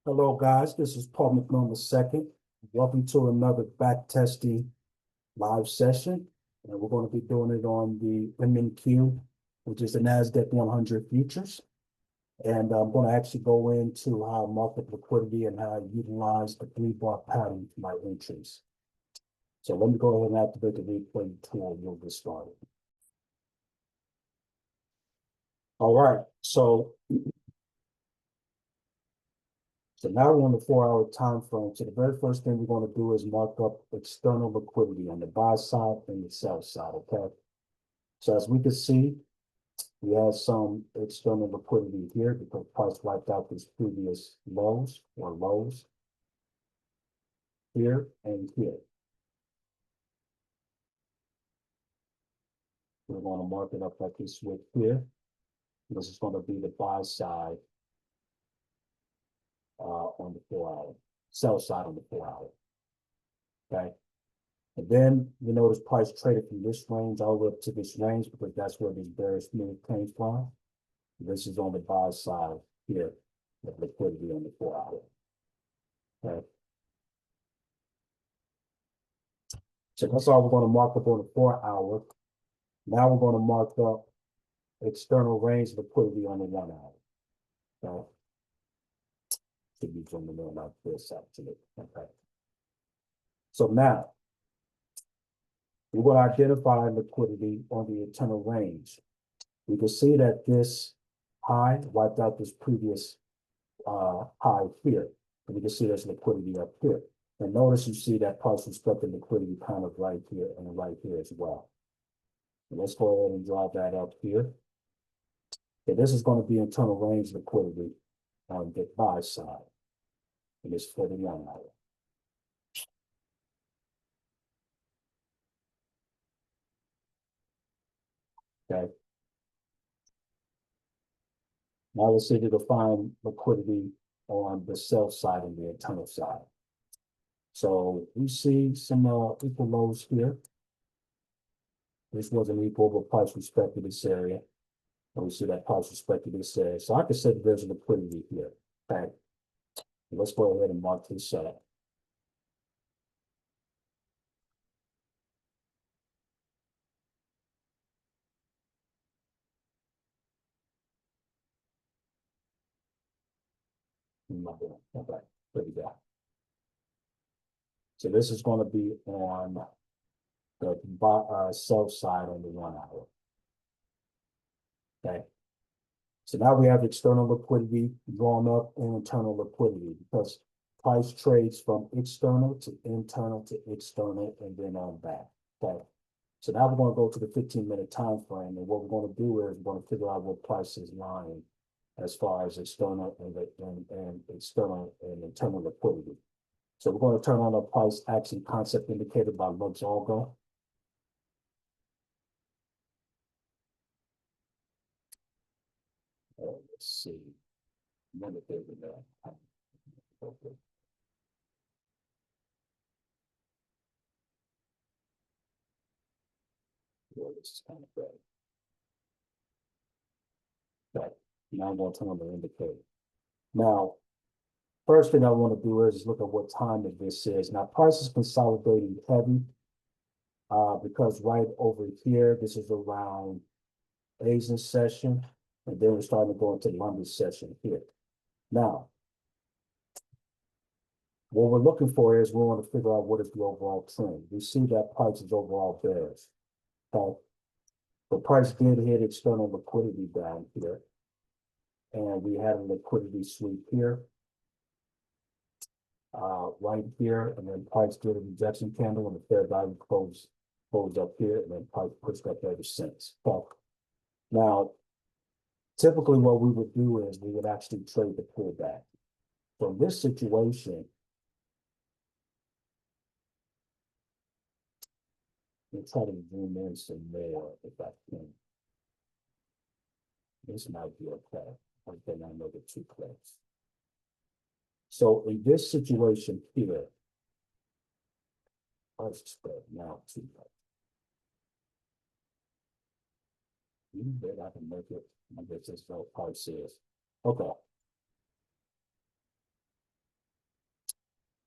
Hello, guys. This is Paul McMillan II. Welcome to another back testing live session. And we're going to be doing it on the MNQ, which is the Nasdaq 100 futures. And I'm going to actually go into how market liquidity and how I utilize the 3-bar pattern for my entries. So let me go ahead and activate the replay tool and we'll get started. All right. So now we're on the 4-hour time frame. So the very first thing we're going to do is mark up external liquidity on the buy side and the sell side, okay? So as we can see, we have some external liquidity here because price wiped out these previous lows here and here. We're going to mark it up like this with here. This is going to be the buy side on the 4-hour, sell side on the 4-hour, okay? And then you notice price traded from this range all the way up to this range because that's where this bearish move came from. This is on the buy side here with liquidity on the 4-hour. Okay. So that's all we're going to mark up on the 4-hour. Now we're going to mark up external range liquidity on the 1-hour. Okay. Should be zooming in like this actually. Okay. So now we're going to identify liquidity on the internal range. We can see that this high wiped out this previous high here. And we can see there's liquidity up here. And notice you see that price respected liquidity kind of right here and right here as well. And let's go ahead and draw that up here. Okay, this is going to be internal range liquidity on the buy side. And it's for the 1-hour. Okay. Now let's see to define liquidity on the sell side and the internal side. So we see some equal lows here. This wasn't equal, but price respected this area. And we see that price respected this area. So I can say that there's a liquidity here. Okay. Let's go ahead and mark this up. Okay, there we go. So this is going to be on the sell side on the 1-hour. Okay. So now we have external liquidity drawn up and internal liquidity because price trades from external to internal and then on back. Okay. So now we're going to go to the 15-minute time frame, and what we're going to do is we're going to figure out what price is lying as far as external and external and internal liquidity. So we're going to turn on the price action concept indicator by Lux Algo. Let's see. Okay. Well, this is kind of bad. Okay. Now I'm going to turn on the indicator. Now, first thing I want to do is look at what time this is. Now, price is consolidating heavy because right over here, this is around Asian session, and then we're starting to go into London session here. Now, what we're looking for is we want to figure out what is the overall trend. We see that price is overall bearish. Okay. The price did hit external liquidity down here, and we had a liquidity sweep here. Right here, and then price did a rejection candle, and the fair value closed up here, and then price pushed up ever since. But now, typically what we would do is we would actually trade the pullback. So in this situation, we'll try to zoom in some more if I can. This might be okay. Okay, I know the too close. So in this situation here, price spread now too close. You bet I can make it. I guess that's what price is. Okay.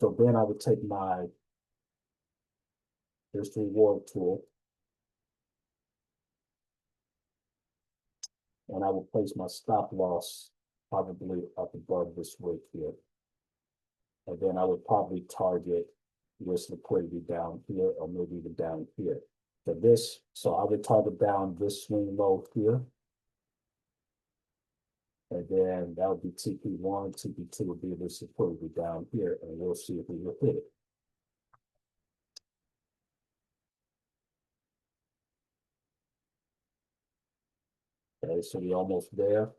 So then I would take my risk reward tool and I will place my stop loss probably up above this wick here. And then I would probably target risk liquidity down here or maybe even down here. So I would target down this swing low here. And then that would be TP1, TP2 would be this liquidity down here, and we'll see if we will hit it. Okay, so we're almost there.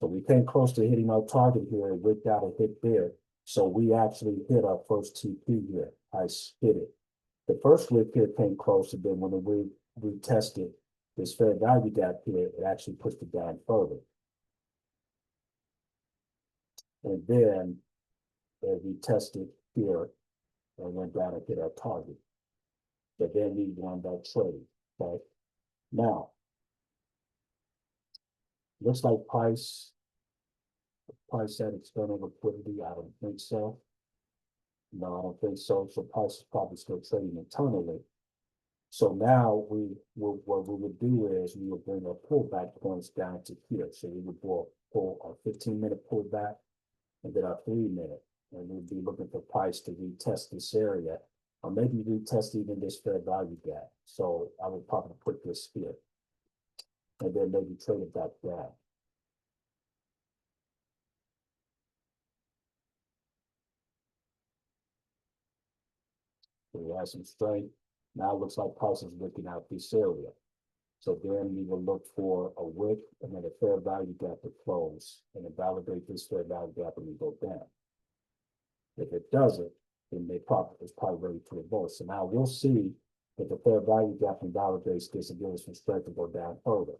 So we came close to hitting our target here and wicked out a hit there. So we actually hit our first TP here. I hit it. The first wick here came close, and then when we tested this fair value gap here, it actually pushed it down further. And then we tested here and went down and hit our target. But then we won that trade. Okay. Now, looks like price at external liquidity. I don't think so. No, I don't think so. So price is probably still trading internally. So now what we would do is we would bring our pullback points down to here. So we would pull a 15-minute pullback and then our 3-minute. And we'd be looking for price to retest this area, or maybe retest even this fair value gap. So I would probably put this here. And then maybe trade it back down. So we have some strength. Now it looks like price is looking out this area. So then we will look for a wick and then a fair value gap to close and then validate this fair value gap and we go down. If it doesn't, then it's probably ready to reverse. So now we'll see if the fair value gap invalidates this and gives us some strength to go down further.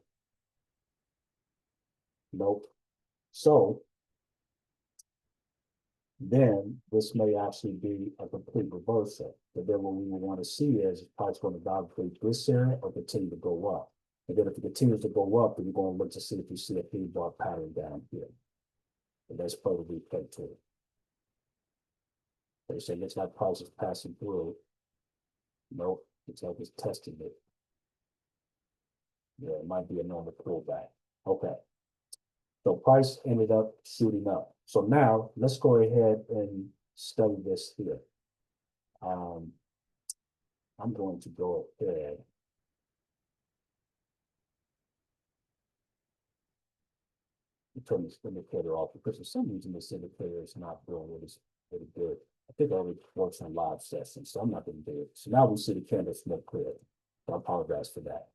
Nope. So then this may actually be a complete reversal. But then what we will want to see is price going to validate this area or continue to go up. And then if it continues to go up, then we're going to look to see if we see a P-bar pattern down here. And that's further replay to it. They say it looks like price is passing through. Nope, it's like it's testing it. Yeah, it might be a normal pullback. Okay. So price ended up shooting up. So now let's go ahead and study this here. I'm going to go ahead. Turn this indicator off because for some reason this indicator is not doing really good. I think it only works on live sessions, so I'm not going to do it. So now we see the candle smoke clear. So I apologize for that.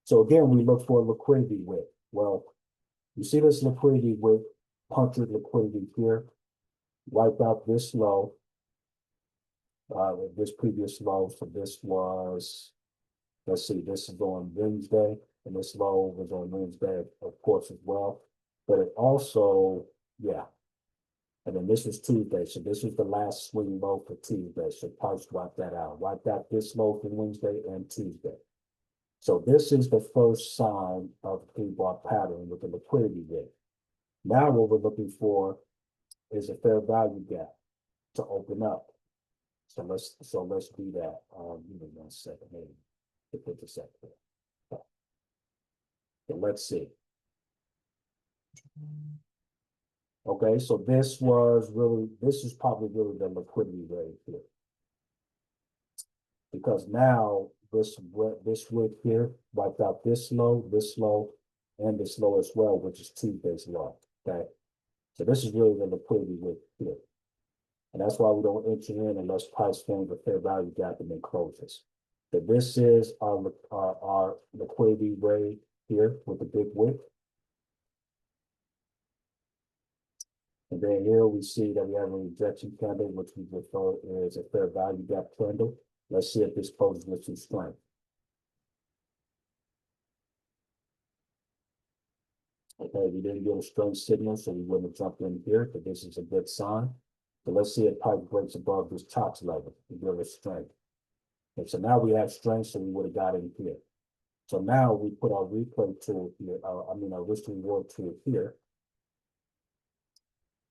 So again, we look for liquidity wick. Well, you see this liquidity wick, punctured liquidity here, wipe out this low, this previous low. So this was, let's see, this is on Wednesday, and this low was on Wednesday, of course, as well. But it also, yeah. And then this was Tuesday. So this was the last swing low for Tuesday. So price wiped that out. Wiped out this low for Wednesday and Tuesday. So this is the first sign of the P-bar pattern with the liquidity wick. Now what we're looking for is a fair value gap to open up. So let's do that. Give me 1 second. Maybe to put this up there. Okay. So let's see. Okay, so this is probably really the liquidity rate here. Because now this wick here wiped out this low, and this low as well, which is Tuesday's low. Okay. So this is really the liquidity wick here. And that's why we don't enter in unless price forms a fair value gap and then closes. So this is our liquidity rate here with the big wick. And then here we see that we have a rejection candle, which we refer as a fair value gap candle. Let's see if this poses with some strength. Okay, we didn't get a strong signal, so we wouldn't have jumped in here, but this is a good sign. So let's see if price breaks above this chops level to give us strength. Okay, so now we have strength, so we would have got in here. So now we put our replay tool here, our risk reward tool here.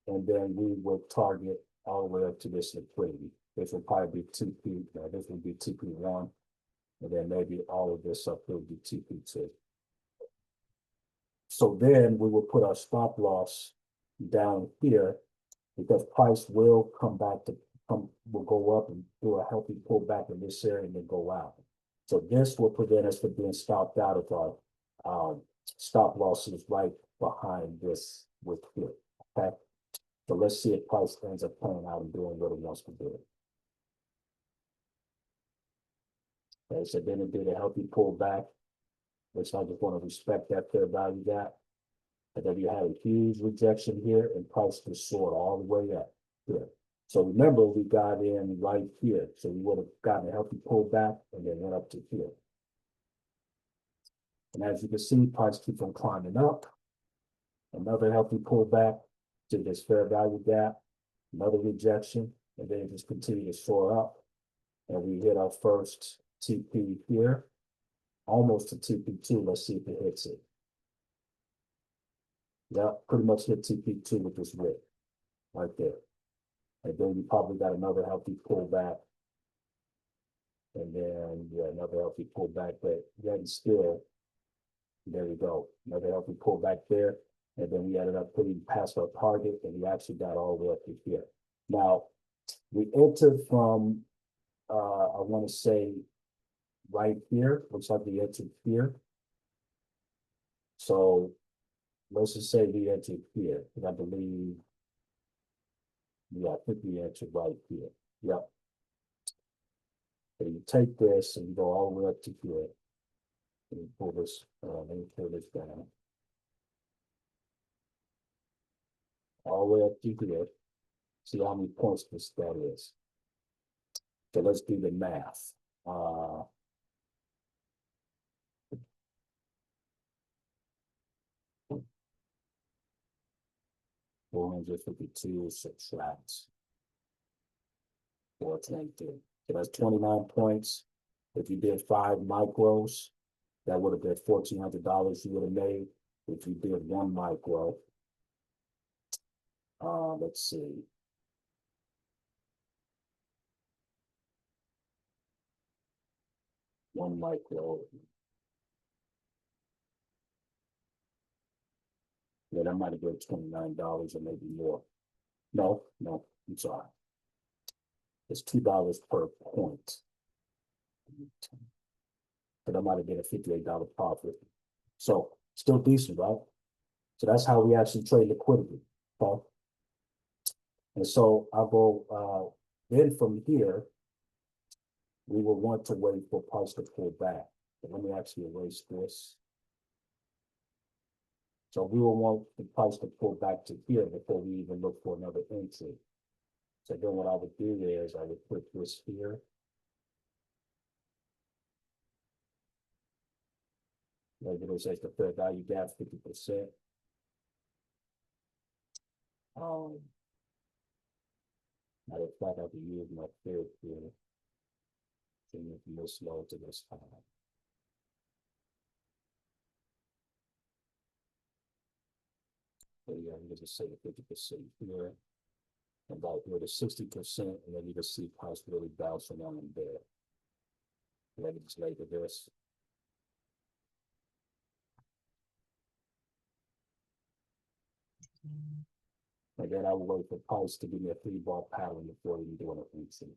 and then we would target all the way up to this liquidity. This will probably be TP. This will be TP1, and then maybe all of this up here will be TP2. So then we will put our stop loss down here, because price will come back to will go up and do a healthy pullback in this area and then go out. So this will prevent us from being stopped out of our stop losses right behind this with here. Okay. So let's see if price ends up playing out and doing what it wants to do. Okay, so then it did a healthy pullback, which I just want to respect that fair value gap. And then you had a huge rejection here, and price just soared all the way up here. So remember, we got in right here. So we would have gotten a healthy pullback and then went up to here. And as you can see, price keeps on climbing up. Another healthy pullback to this fair value gap, another rejection, and then it just continued to soar up. And we hit our first TP here, almost to TP2. Let's see if it hits it. Yeah, pretty much hit TP2 with this wick right there. And then we probably got another healthy pullback. And then, yeah, another healthy pullback, but yet still, there we go. Another healthy pullback there. And then we ended up putting past our target, and we actually got all the way up to here. Now, we entered from, I want to say, right here. Looks like we entered here. So let's just say we entered here, because I believe, yeah, I think we entered right here. Yep. So you take this and you go all the way up to here. Let me pull this, let me pull this down. All the way up to here. See how many points that is. So let's do the math. 452 subtract 422. So that's 29 points. If you did 5 micros, that would have been $1,400 you would have made. If you did 1 micro, let's see. One micro. Yeah, that might have been $29 or maybe more. No, I'm sorry. It's $2 per point. But that might have been a $58 profit. So still decent, right? So that's how we actually trade liquidity. Okay. And so I'll go then from here, we will want to wait for price to pull back. But let me actually erase this. So we will want the price to pull back to here before we even look for another entry. So then what I would do is I would put this here. Maybe this is the fair value gap, 50%. Matter of fact, I can use my third here. So make this low to this high. So yeah, you just say 50% here. About here to 60%, and then you can see price really bouncing on in there. Let me just label this. And then I will wait for price to give me a 3-bar pattern before even doing a entry.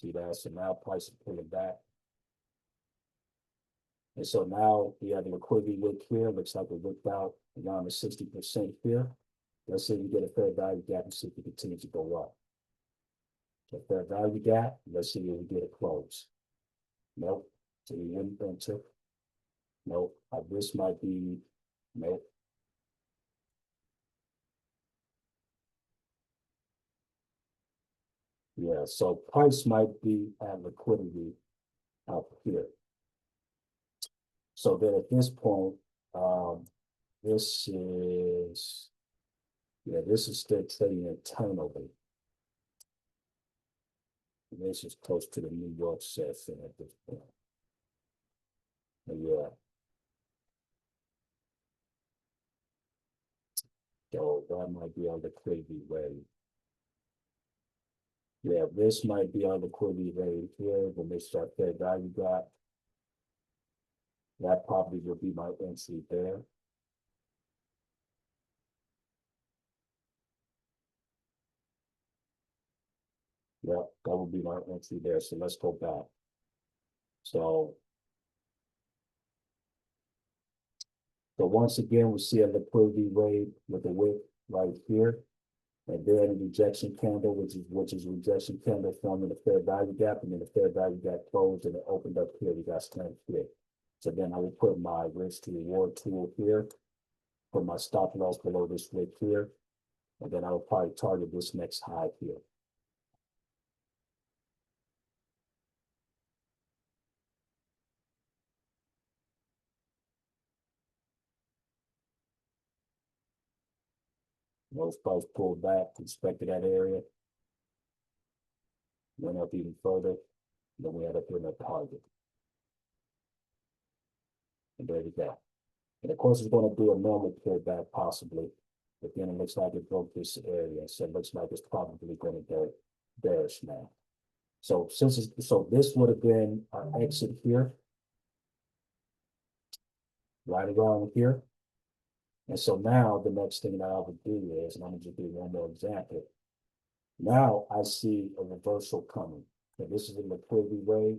See that? So now price is pulling back. And so now we have the liquidity wick here. Looks like we wicked out around the 60% here. Let's see if we get a fair value gap and see if we continue to go up. So fair value gap, let's see if we get a close. Nope. So we wouldn't enter. Nope. This might be, nope. Yeah, so price might be at liquidity up here. So then at this point, this is, yeah, this is still trading internally. This is close to the New York session at this point. But yeah. So that might be on the liquidity rate. Yeah, this might be on the liquidity rate here. When they start fair value gap, that probably will be my entry there. Yeah, that would be my entry there. So let's go back. So once again, we see a liquidity rate with the wick right here. And then a rejection candle, which is rejection candle forming the fair value gap, and then the fair value gap closed and it opened up here. We got strength here. So then I will put my risk to reward tool here, put my stop loss below this wick here, and then I will probably target this next high here. Those price pulled back, inspected that area, went up even further, then we had up here in a target. And there we go. And of course, it's going to do a normal pullback possibly, but then it looks like it broke this area. So it looks like it's probably going to go bearish now. So so this would have been our exit here, right around here. And so now the next thing that I would do is, and I'm going to just do one more example. Now I see a reversal coming. And this is a liquidity wave.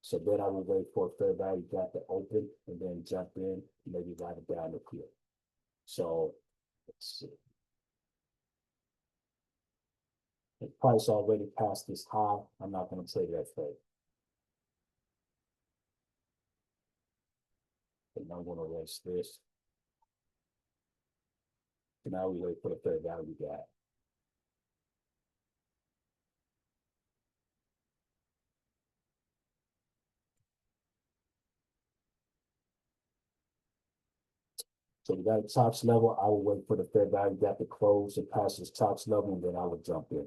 So then I will wait for a fair value gap to open and then jump in, maybe write it down up here. So let's see. The price already passed this high. I'm not going to trade that trade. And I'm going to erase this. So now we wait for the fair value gap. So we got a tops level. I will wait for the fair value gap to close and pass this tops level, and then I will jump in.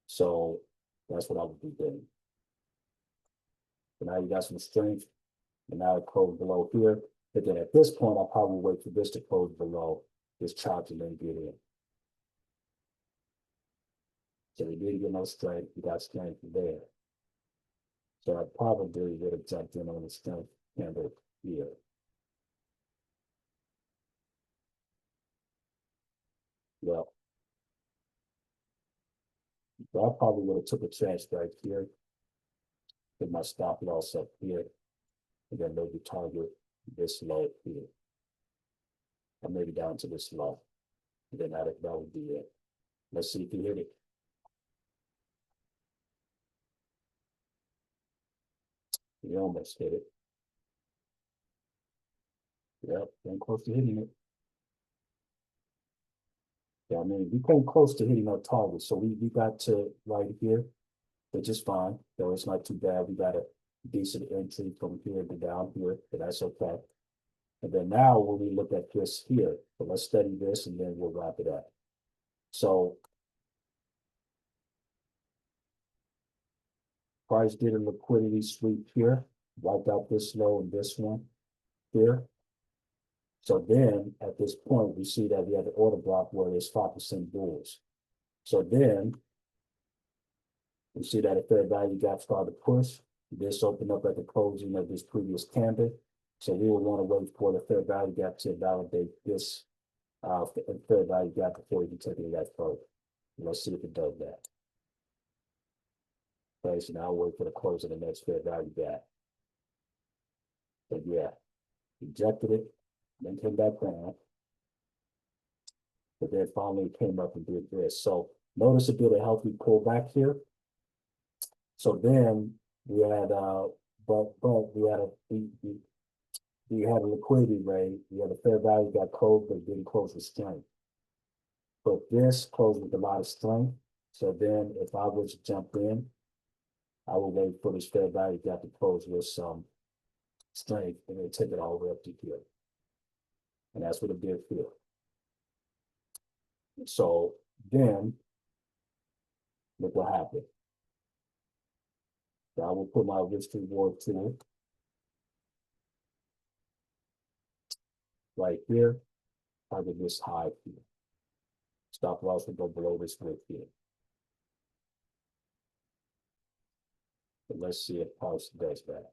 So that's what I would be doing. So now you got some strength, and now it closed below here. But then at this point, I'll probably wait for this to close below this chop and then get in. So we didn't get no strength. We got strength there. So I probably would have jumped in on the strength candle here. Well, so I probably would have took a chance right here. Put my stop loss up here. And then maybe target this low here. Or maybe down to this low. And then that would be it. Let's see if you hit it. You almost hit it. Yep, getting close to hitting it. Yeah, I mean, we came close to hitting our target. So we got to right here, which is fine. Though it's not too bad. We got a decent entry from here to down here, but that's okay. And then now when we look at this here, so let's study this and then we'll wrap it up. So price did a liquidity sweep here, wiped out this low and this one here. So then at this point, we see that we have the order block where there's 5% bulls. So then we see that a fair value gap started to push. This opened up at the closing of this previous candle. So we will want to wait for the fair value gap to validate this fair value gap before we can take it that further. Let's see if it does that. Okay, so now we'll wait for the close of the next fair value gap. But yeah, rejected it, then came back down. But then finally came up and did this. So notice it did a healthy pullback here. So then we had but we had a liquidity rate, we had a fair value got closed, but it didn't close with strength. But this closed with a lot of strength. So then if I was to jump in, I will wait for this fair value gap to close with some strength and then take it all the way up to here. And that's what it did here. So then look what happened. So I will put my risk reward to it right here. target this high here. Stop loss will go below this wick here. But let's see if price does that.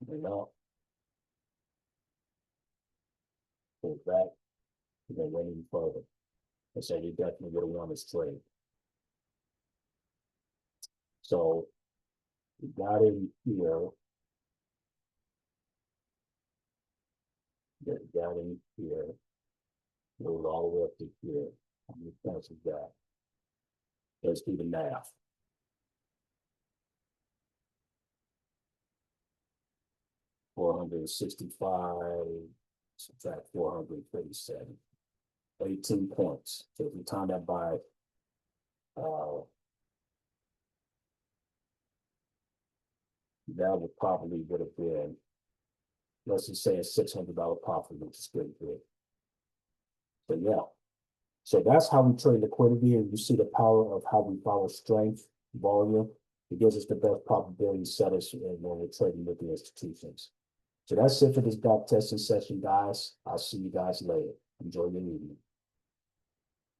And up, pull back, and then went even further. And so you definitely would have won this trade. So we got in here. Got in here. Moved all the way up to here. How many points is that? Let's do the math. $465, subtract 437. 18 points. So if we time that by that would probably would have been, let's just say, a $600 profit, which is pretty good. So yeah. So that's how we trade liquidity, and you see the power of how we follow strength, volume. It gives us the best probability setters when we're trading with the institutions. So that's it for this back testing session, guys. I'll see you guys later. Enjoy your evening.